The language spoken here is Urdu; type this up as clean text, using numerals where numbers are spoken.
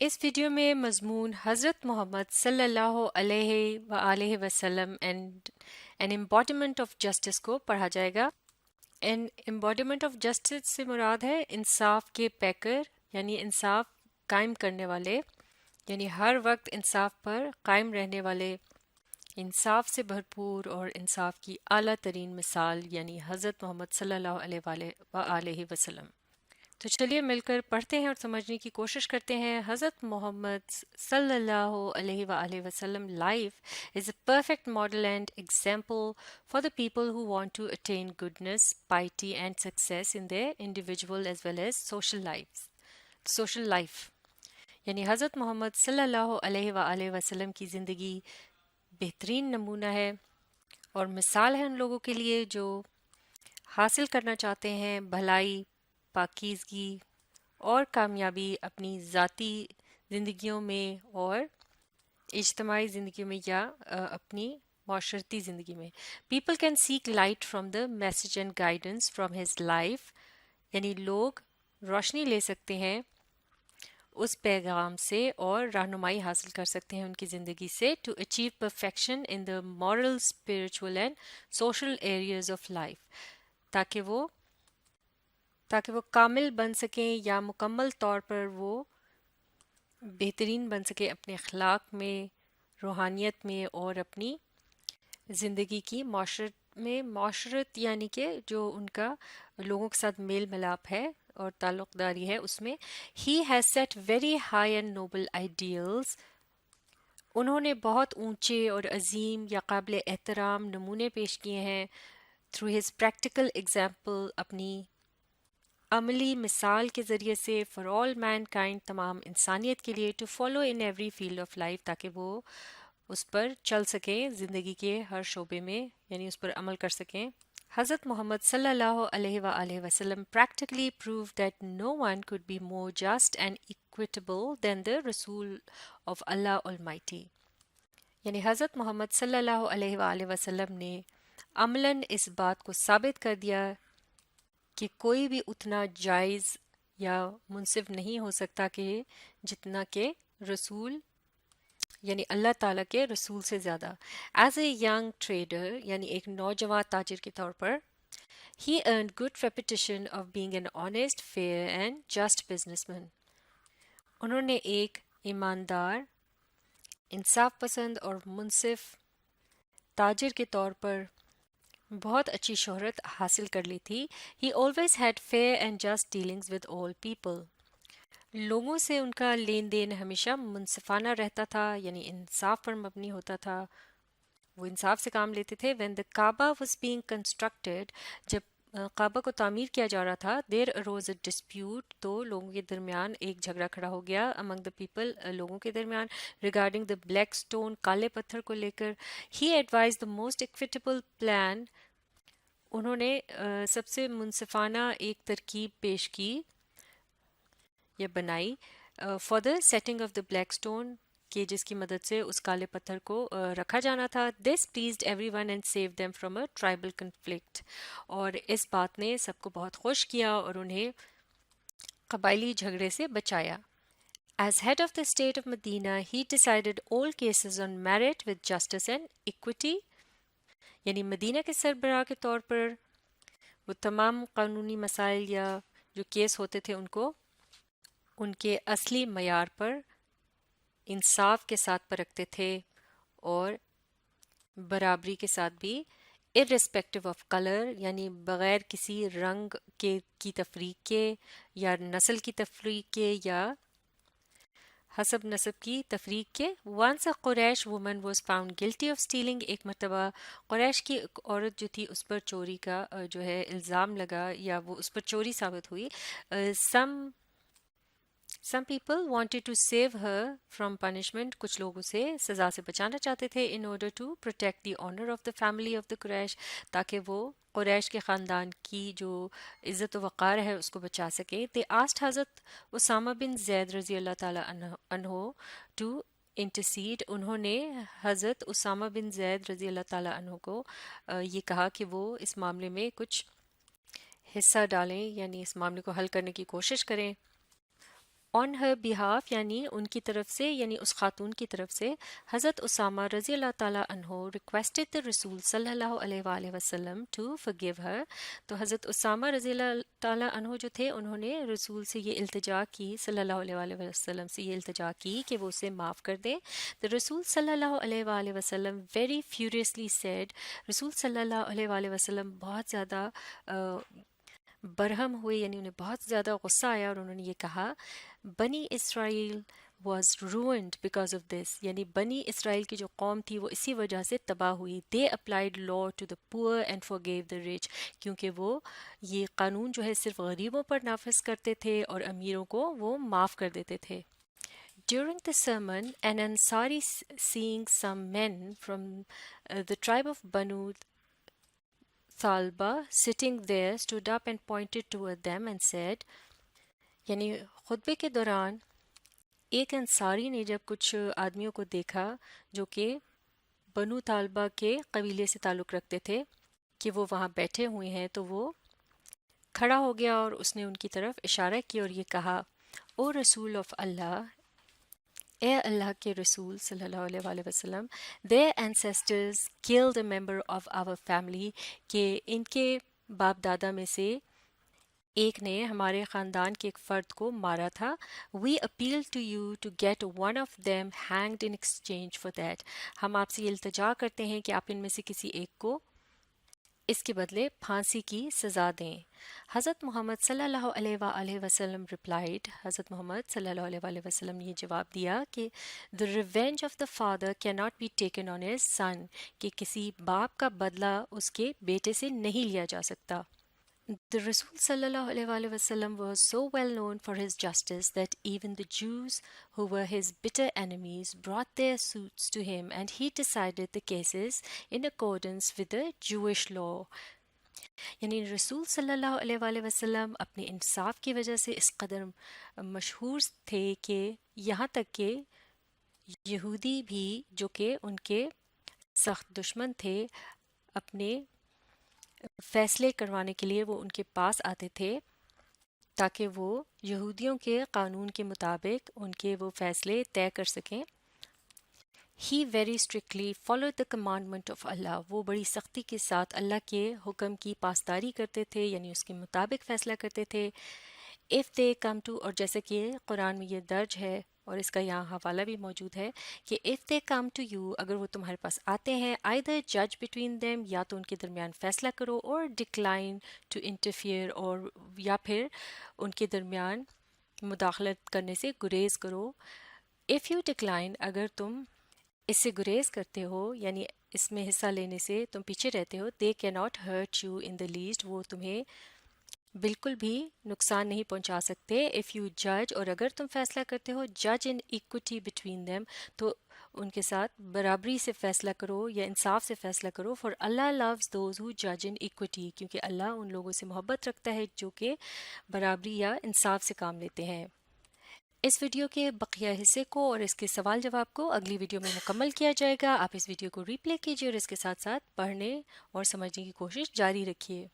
اس ویڈیو میں مضمون حضرت محمد صلی اللہ علیہ وآلہ وسلم اینڈ این امبوڈیمنٹ آف جسٹس کو پڑھا جائے گا۔ این امبوڈیمنٹ آف جسٹس سے مراد ہے انصاف کے پیکر، یعنی انصاف قائم کرنے والے، یعنی ہر وقت انصاف پر قائم رہنے والے، انصاف سے بھرپور اور انصاف کی اعلیٰ ترین مثال یعنی حضرت محمد صلی اللہ علیہ وآلہ وسلم۔ تو چلیے مل کر پڑھتے ہیں اور سمجھنے کی کوشش کرتے ہیں۔ حضرت محمد صلی اللہ علیہ وآلہ وسلم life is a perfect model and example for the people who want to attain goodness, piety and success in their individual as well as social life۔ یعنی حضرت محمد صلی اللہ علیہ وآلہ وسلم کی زندگی بہترین نمونہ ہے اور مثال ہے ان لوگوں کے لیے جو حاصل کرنا چاہتے ہیں بھلائی، پاکیزگی اور کامیابی اپنی ذاتی زندگیوں میں اور اجتماعی زندگیوں میں یا اپنی معاشرتی زندگی میں۔ People can seek light from the message and guidance from his life, یعنی لوگ روشنی لے سکتے ہیں اس پیغام سے اور رہنمائی حاصل کر سکتے ہیں ان کی زندگی سے to achieve perfection in the moral, spiritual and social areas of life, تاکہ وہ کامل بن سکیں یا مکمل طور پر وہ بہترین بن سکیں اپنے اخلاق میں، روحانیت میں اور اپنی زندگی کی معاشرت یعنی کہ جو ان کا لوگوں کے ساتھ میل ملاپ ہے اور تعلق داری ہے اس میں۔ He has set very high and noble ideals, انہوں نے بہت اونچے اور عظیم یا قابل احترام نمونے پیش کیے ہیں تھرو ہز پریکٹیکل ایگزامپل، اپنی عملی مثال کے ذریعے سے فار آل مین کائنڈ، تمام انسانیت کے لیے to follow in every field of life, تاکہ وہ اس پر چل سکیں زندگی کے ہر شعبے میں، یعنی اس پر عمل کر سکیں۔ حضرت محمد صلی اللہ علیہ وآلہ وسلم practically proved that no one could be more just and equitable than the Rasul of Allah Almighty، یعنی حضرت محمد صلی اللہ علیہ وآلہ وسلم نے عملاً اس بات کو ثابت کر دیا کہ کوئی بھی اتنا جائز یا منصف نہیں ہو سکتا کہ جتنا کہ رسول یعنی اللہ تعالیٰ کے رسول سے زیادہ۔ ایز اے ینگ ٹریڈر، یعنی ایک نوجوان تاجر کے طور پر، he earned good reputation of being an honest, fair and just businessman, انہوں نے ایک ایماندار، انصاف پسند اور منصف تاجر کے طور پر بہت اچھی شہرت حاصل کر لی تھی۔ He always had fair and just dealings with all people, لوگوں سے ان کا لین دین ہمیشہ منصفانہ رہتا تھا، یعنی انصاف پر مبنی ہوتا تھا، وہ انصاف سے کام لیتے تھے۔ When the Kaaba was being constructed, جب کعبہ کو تعمیر کیا جا رہا تھا، دیر اروز اے ڈسپیوٹ، تو لوگوں کے درمیان ایک جھگڑا کھڑا ہو گیا، امنگ دا پیپل، لوگوں کے درمیان، ریگارڈنگ دا بلیک اسٹون، کالے پتھر کو لے کر۔ He advised the most equitable plan, انہوں نے سب سے منصفانہ ایک ترکیب پیش کی یا بنائی for the setting of the black stone, کہ جس کی مدد سے اس کالے پتھر کو رکھا جانا تھا۔ This pleased everyone and save them from a tribal conflict, اور اس بات نے سب کو بہت خوش کیا اور انہیں قبائلی جھگڑے سے بچایا۔ As head of the state of Medina, he decided all cases on merit with justice and equity، یعنی مدینہ کے سربراہ کے طور پر وہ تمام قانونی مسائل یا جو کیس ہوتے تھے ان کو ان کے اصلی معیار پر انصاف کے ساتھ پرکھتے تھے اور برابری کے ساتھ بھی، irrespective آف کلر، یعنی بغیر کسی رنگ کی تفریق کے یا نسل کی تفریق کے یا حسب نسب کی تفریق کے۔ once a Quraysh woman was found guilty of stealing، ایک مرتبہ قریش کی ایک عورت جو تھی اس پر چوری کا جو ہے الزام لگا یا وہ اس پر چوری ثابت ہوئی۔ some people wanted to save her from punishment، کچھ لوگ اسے سزا سے بچانا چاہتے تھے in order to protect the honor of the family of the قریش، تاکہ وہ قریش کے خاندان کی جو عزت و وقار ہے اس کو بچا سکے۔ they asked حضرت اسامہ بن زید رضی اللہ تعالیٰ عنہ to intercede، انہوں نے حضرت اسامہ بن زید رضی اللہ تعالیٰ عنہ کو یہ کہا کہ وہ اس معاملے میں کچھ حصہ ڈالیں، یعنی اس معاملے کو حل کرنے کی کوشش کریں۔ on her behalf یعنی ان کی طرف سے یعنی اس خاتون کی طرف سے حضرت اسامہ رضی اللہ تعالیٰ عنہ requested the رسول صلی اللہ علیہ وآلہ وسلم to forgive her. تو حضرت اسامہ رضی اللہ تعالیٰ عنہ جو تھے انہوں نے رسول سے یہ التجا کی صلی اللہ علیہ وآلہ وسلم سے یہ التجا کی کہ وہ اسے معاف کر دیں. The رسول صلی اللہ علیہ وآلہ وسلم very furiously said رسول صلی اللہ علیہ وآلہ وسلم بہت زیادہ برہم ہوئے یعنی انہیں بہت زیادہ غصہ آیا اور انہوں نے یہ کہا بنی اسرائیل was ruined because of this یعنی بنی اسرائیل کی جو قوم تھی وہ اسی وجہ سے تباہ ہوئی. they applied law to the poor and forgave the rich کیونکہ وہ یہ قانون جو ہے صرف غریبوں پر نافذ کرتے تھے اور امیروں کو وہ معاف کر دیتے تھے. During the sermon, an Ansari seeing some men from the tribe of Banu Thalba sitting there stood up and pointed toward them and said یعنی خطبے کے دوران ایک انصاری نے جب کچھ آدمیوں کو دیکھا جو کہ بنو طالبہ کے قبیلے سے تعلق رکھتے تھے کہ وہ وہاں بیٹھے ہوئے ہیں تو وہ کھڑا ہو گیا اور اس نے ان کی طرف اشارہ کیا اور یہ کہا او رسول آف اللہ اے اللہ کے رسول صلی اللہ علیہ وآلہ وسلم their ancestors killed a member of our family کہ ان کے باپ دادا میں سے ایک نے ہمارے خاندان کے ایک فرد کو مارا تھا. we appeal to you to get one of them hanged in exchange for that ہم آپ سے یہ التجا کرتے ہیں کہ آپ ان میں سے کسی ایک کو اس کے بدلے پھانسی کی سزا دیں. حضرت محمد صلی اللہ علیہ وآلہ وسلم replied حضرت محمد صلی اللہ علیہ وآلہ وسلم نے یہ جواب دیا کہ the revenge of the father cannot be taken on his son کہ کسی باپ کا بدلہ اس کے بیٹے سے نہیں لیا جا سکتا. The Rasul sallallahu alaihi wa sallam was so well known for his justice that even the Jews who were his bitter enemies brought their suits to him and he decided the cases in accordance with the Jewish law. یعنی رسول صلی اللہ علیہ وآلہ وسلم اپنے انصاف کی وجہ سے اس قدر مشہور تھے کہ یہاں تک کہ یہودی بھی جو کہ ان کے سخت دشمن تھے اپنے فیصلے کروانے کے لیے وہ ان کے پاس آتے تھے تاکہ وہ یہودیوں کے قانون کے مطابق ان کے وہ فیصلے طے کر سکیں. He very strictly followed the commandment of Allah وہ بڑی سختی کے ساتھ اللہ کے حکم کی پاسداری کرتے تھے یعنی اس کے مطابق فیصلہ کرتے تھے. If they come to اور جیسے کہ قرآن میں یہ درج ہے اور اس کا یہاں حوالہ بھی موجود ہے کہ if they come to you اگر وہ تمہارے پاس آتے ہیں either judge between them یا تو ان کے درمیان فیصلہ کرو اور decline to interfere اور یا پھر ان کے درمیان مداخلت کرنے سے گریز کرو. if you decline اگر تم اس سے گریز کرتے ہو یعنی اس میں حصہ لینے سے تم پیچھے رہتے ہو they cannot hurt you in the least وہ تمہیں بالکل بھی نقصان نہیں پہنچا سکتے. if you judge اور اگر تم فیصلہ کرتے ہو judge in equity between them تو ان کے ساتھ برابری سے فیصلہ کرو یا انصاف سے فیصلہ کرو. for Allah loves those who judge in equity کیونکہ اللہ ان لوگوں سے محبت رکھتا ہے جو کہ برابری یا انصاف سے کام لیتے ہیں. اس ویڈیو کے بقیہ حصے کو اور اس کے سوال جواب کو اگلی ویڈیو میں مکمل کیا جائے گا. آپ اس ویڈیو کو ری پلے کیجیے اور اس کے ساتھ ساتھ پڑھنے اور سمجھنے کی کوشش جاری رکھیے.